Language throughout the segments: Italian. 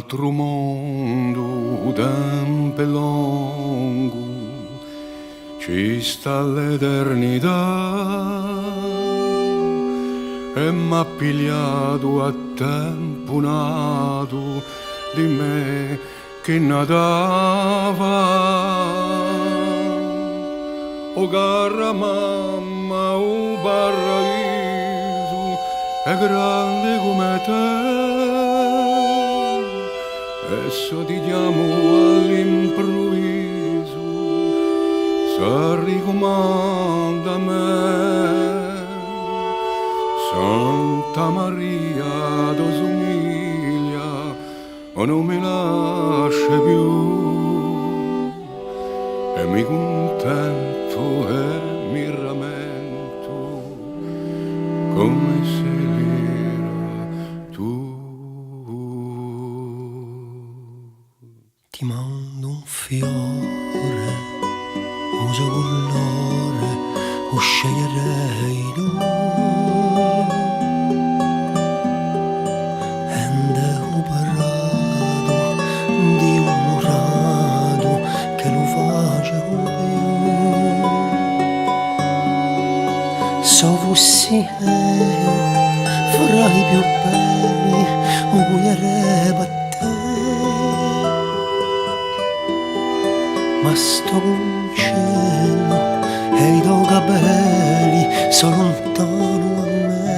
all'altro mondo tempo lungo ci sta l'eternità e m'ha pigliato a tempo nato di me che natava. O cara mamma, o paradiso è grande come te, esso ti chiamo all'improvviso, si ricomanda a me. Santa Maria do somiglia, o non mi lascia più, e mi contento e mi rammento come se l'era tu. Ti mando un fiore, uso colore, o sceglierei tu. Ende ho parlato di un murato che lo facevo più. So fossi io, fra i più belli, o cuglierebbe a te. Ma sto con cielo e i tuoi capelli sono lontano a me.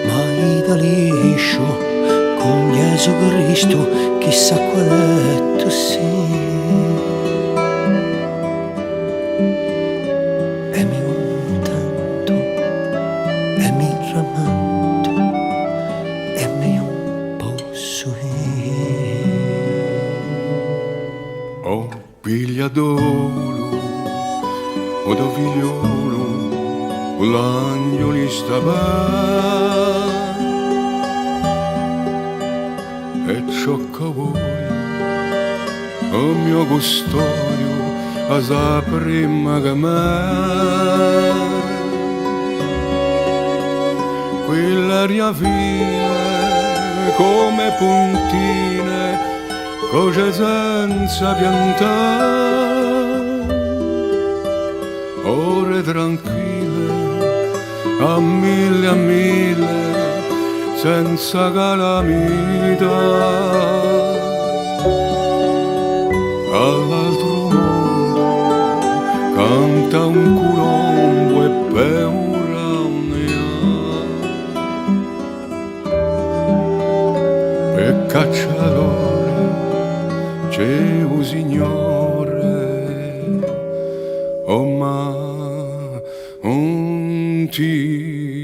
Ma ida liscio con Gesù Cristo, chissà qual è tu sì. E mi contento e mi rammento e mi un posso ir. Oh pigliadolo, o do figliolo, o l'agnoli sta bene, e ciò che vuoi, o mio custodio, a sa prima che me. Quell'aria fine come puntine, cose senza piantare, ore tranquille a mille senza calamità. All'altro mondo canta un colombo e paura ne ha, e cacciatore c'è un signore, oh ma un ti